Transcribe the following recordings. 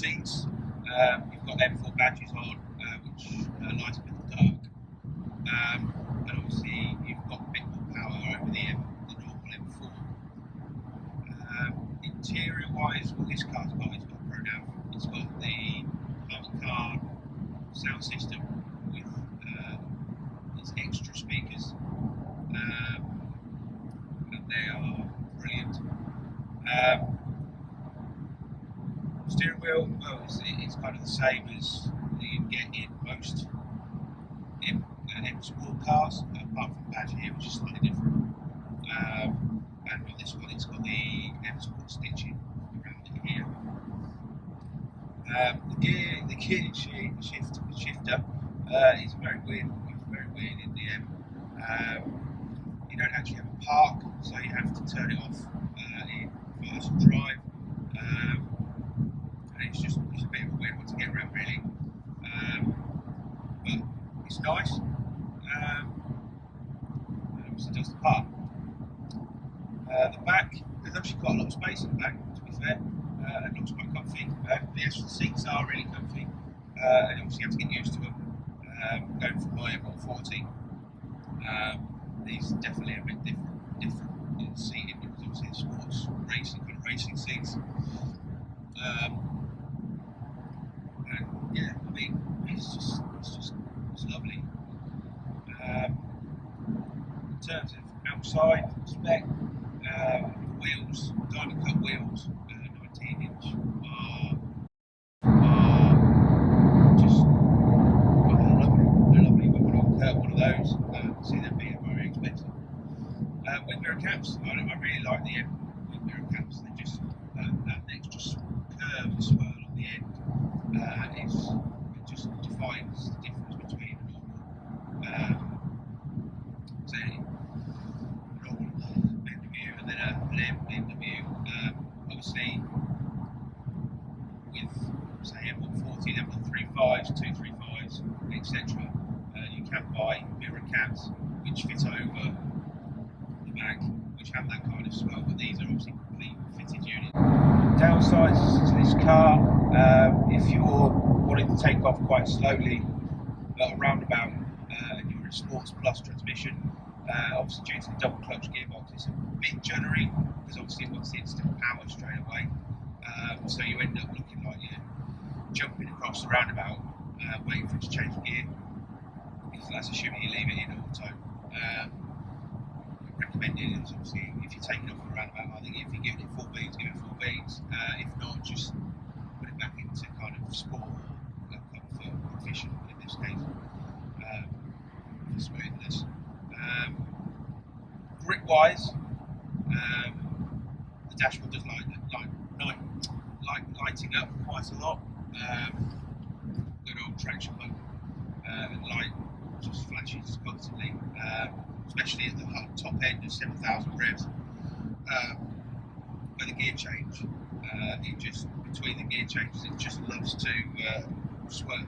seats. You've got M4 badges on, which light up in the dark. And obviously you've got a bit more power over the normal M4. Interior wise, what this car's got, it's got Pro Nav. It's got the carbon card sound system with its extra speakers, and they are brilliant. Steering wheel, well, it's kind of the same as you get in most M Sport cars, apart from the badge here, which is slightly different. And on this one, it's got the M Sport stitching around here. The gear shifter is very weird. It's very weird in the M. You don't actually have a park, so you have to turn it off in first drive. And it's a bit of a weird one to get around, really. But it's nice. And obviously does the part. The back, there's actually quite a lot of space in the back, to be fair. It looks quite comfy. The seats are really comfy, and obviously you have to get used to them. Going from my M4 these definitely a bit different in seating, because obviously it's sports racing seats. And yeah, I mean, it's lovely. In terms of outside spec, wheels, diamond cut wheels, 19-inch, are just they're lovely. But when I cut one of those, see them being very expensive. Wing mirror caps, I really like the wing mirror caps. They just that extra curve and swirl on the end. It just defines the difference between a normal BMW and then an BMW. Obviously, with say M140, M135s, 235s, etc., you can buy mirror caps which fit over the back, which have that kind of swell, but these are obviously complete fitted units. Downsides to this car, if you're wanting to take off quite slowly at a roundabout and you're in a Sports Plus transmission, obviously due to the double clutch gearbox, it's a bit juddery, because obviously it wants the instant power straight away. So you end up looking like you're jumping across the roundabout, waiting for it to change gear. That's assuming you leave it in auto. Recommended is obviously if you're taking off the roundabout, I think if you're giving it full beans, give it full beans. If not, just put it back into kind of sport or comfort or efficient in this case, for smoothness. Grip wise, the dashboard does lighting up quite a lot. Good old traction mode, and light just flashes constantly, especially at the top end of 7,000 revs. With the gear change, it just between the gear changes, it just loves to swing a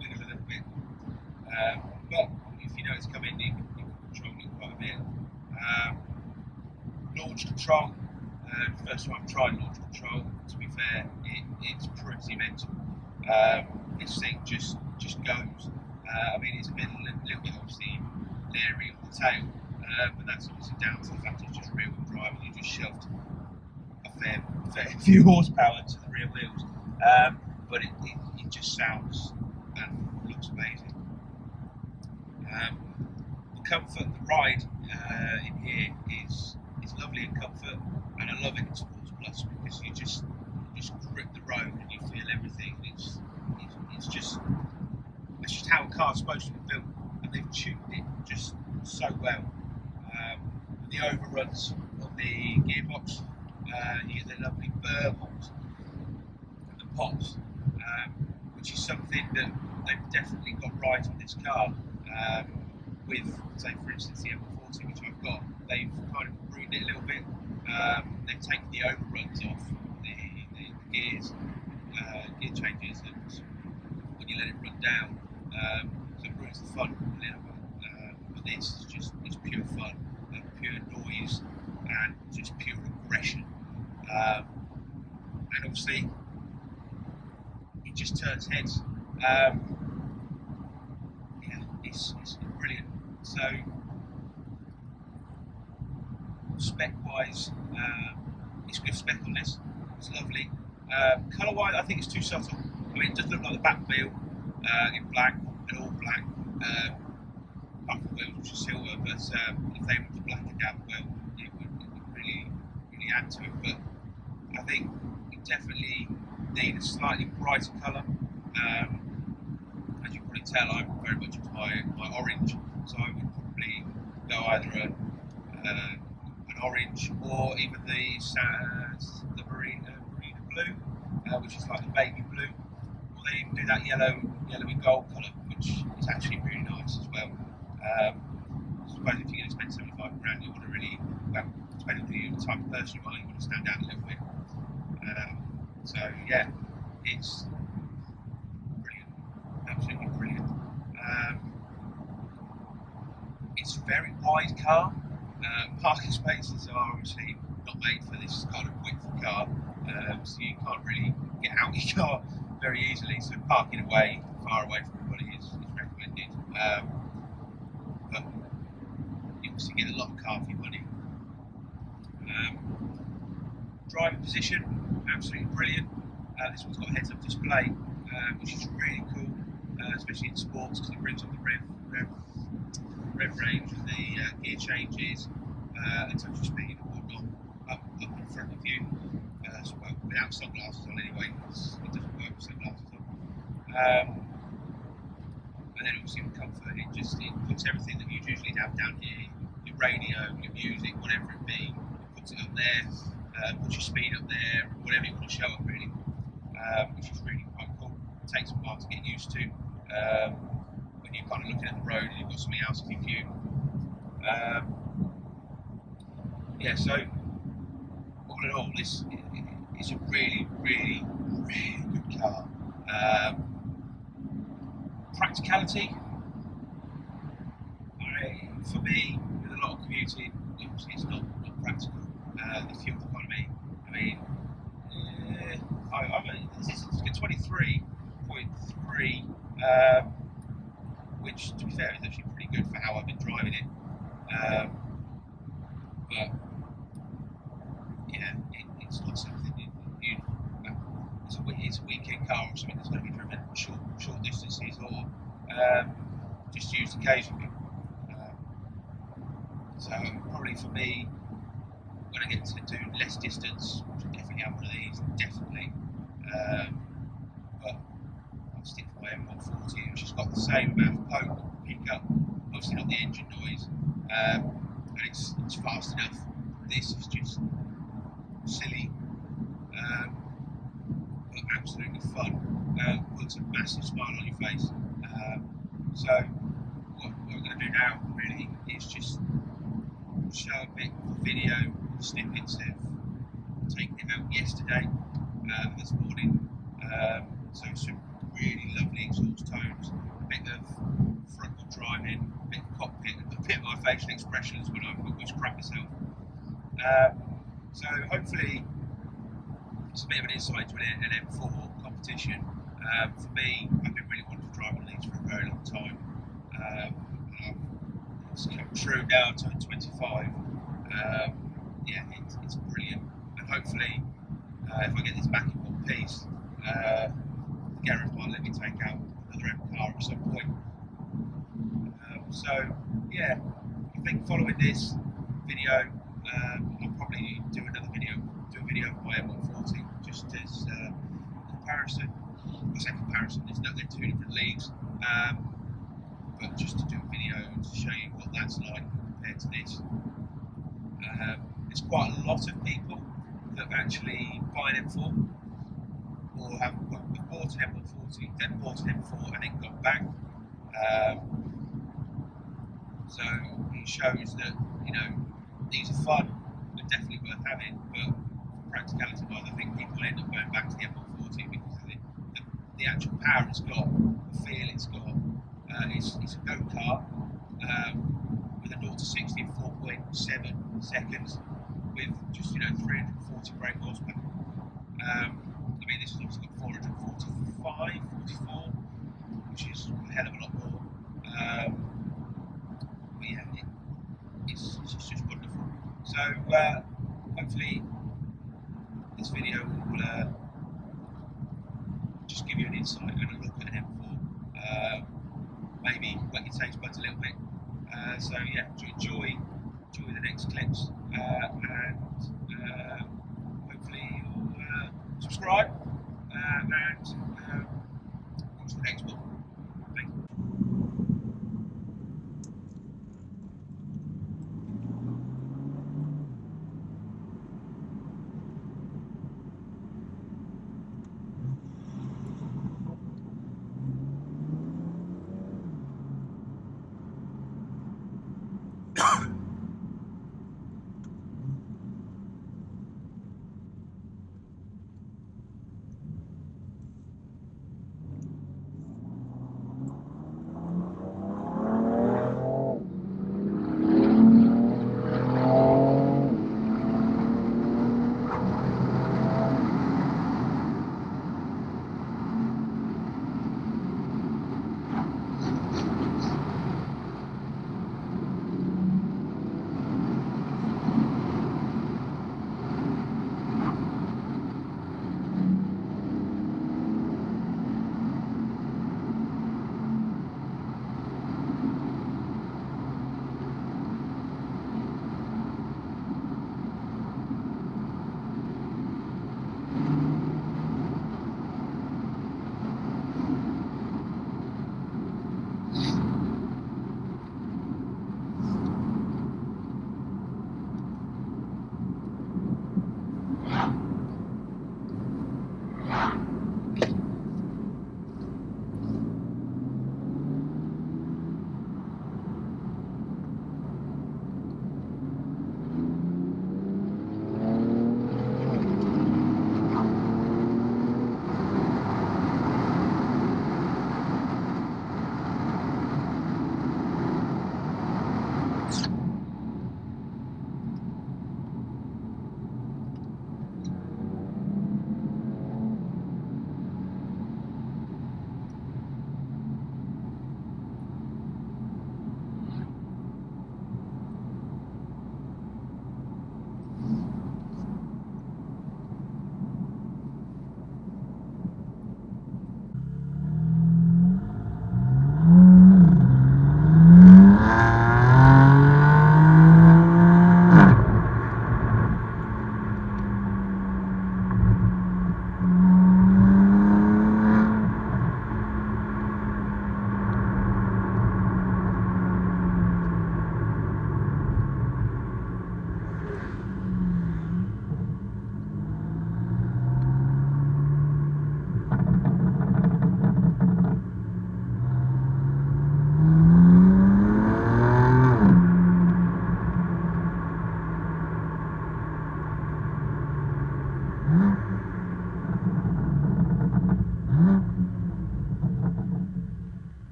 little bit. But if you know it's coming, you can control it quite a bit. Launch control. First time I've tried launch control, to be fair, it's pretty mental. This thing just goes. I mean, it's a little bit obviously leery on the tail, but that's obviously down to the fact it's just rear wheel drive and you just shoved a fair few horsepower to the rear wheels. But it just sounds and looks amazing. The comfort, the ride in here is lovely in comfort, and I love it in Sports Plus because you just grip the road and you feel everything. It's just how a car's supposed to be built, and they've tuned it just so well. The overruns on the gearbox, you get the lovely burbles and the pops, which is something that they've definitely got right on this car. With, say, for instance, the M4, which I've got, they've kind of ruined it a little bit. They've taken the overruns off the gears, gear changes, and when you let it run down, so it ruins the fun a little bit. But this is just pure fun and pure noise and just pure aggression. And obviously, just turns heads. Yeah, it's brilliant. So spec-wise, it's good spec on this. It's lovely. Colour-wise, I think it's too subtle. I mean, it does look like the back wheel in black and all black. Apart from the wheels, which are silver, but if they were to blacken down the wheel, it would really add to it. But I think you definitely need a slightly brighter colour. As you can probably tell, I'm very much into my orange, so I would probably go either an orange or even the marina blue, which is like a baby blue, or they even do that yellowy gold colour, which is actually really nice as well. I suppose if you're going to spend 75 grand, you want to really, well, depending on the type of person you are, you want to stand out a little bit. So yeah, it's brilliant, absolutely brilliant. It's a very wide car. Parking spaces are obviously not made for this kind of width of car, so you can't really get out your car very easily. So parking away, far away from everybody is recommended. But you obviously get a lot of car for your money. Driving position, absolutely brilliant. This one's got a heads-up display, which is really cool, especially in sports, because it brings up the rev range and the gear changes, and touch speed and whatnot up in front of you. So, well, without sunglasses on anyway, because it doesn't work with sunglasses on. And then obviously with comfort, it puts everything that you usually have down here, your radio, your music, whatever it be, it puts it up there, puts your speed up there, whatever you want to show up really, which is really quite cool. It takes a while to get used to when you're kind of looking at the road and you've got something else in your view. Yeah, so all in all, it's a really good car. Practicality, for me, with a lot of commuting, obviously it's not practical. The fuel economy, I mean, this is a 23.3, which to be fair is actually pretty good for how I've been driving it. But yeah, it's not something it's a weekend car or something that's going to be driven short distances or just used occasionally. So probably for me, when I get to do less distance, I should definitely have one of these, definitely. But I'll stick to my M4 which has got the same amount of poke pickup, obviously not the engine noise, and it's fast enough. This is just silly, but absolutely fun. Puts a massive smile on your face. So what we're going to do now really is just show a bit of video snippets of taking it out yesterday, this morning. So some really lovely exhaust tones, a bit of frontal driving, a bit of cockpit, a bit of my facial expressions when I always crap myself. So hopefully it's a bit of an insight to an M4 competition. For me, I've been really wanting to drive one of these for a very long time. It's come true now, I turned 25. Yeah, it's brilliant. And hopefully, if I get this back in one piece, the garage might let me take out another M car at some point. So yeah, I think following this video, I'll probably do another video, do a video of my M140, just as comparison. I say comparison, they're two different leagues, but just to do a video to show you what that's like compared to this. There's quite a lot of people that actually buy an M4 or have bought an M140, then bought an M4 and then got back. So it shows that, you know, these are fun, they're definitely worth having, but for practicality wise, I think people end up going back to the M140 because of the actual power it's got, the feel it's got. It's a go car with a 0 to 60 in 4.7 seconds with just 340 brake horsepower. I mean, this has obviously got 445, 44, which is a hell of a lot more. But yeah, it's just wonderful. So hopefully this video will just give you an insight and a look at an M4. Maybe whet your taste buds a little bit. So yeah, enjoy the next clips, and hopefully you'll subscribe and watch the next one.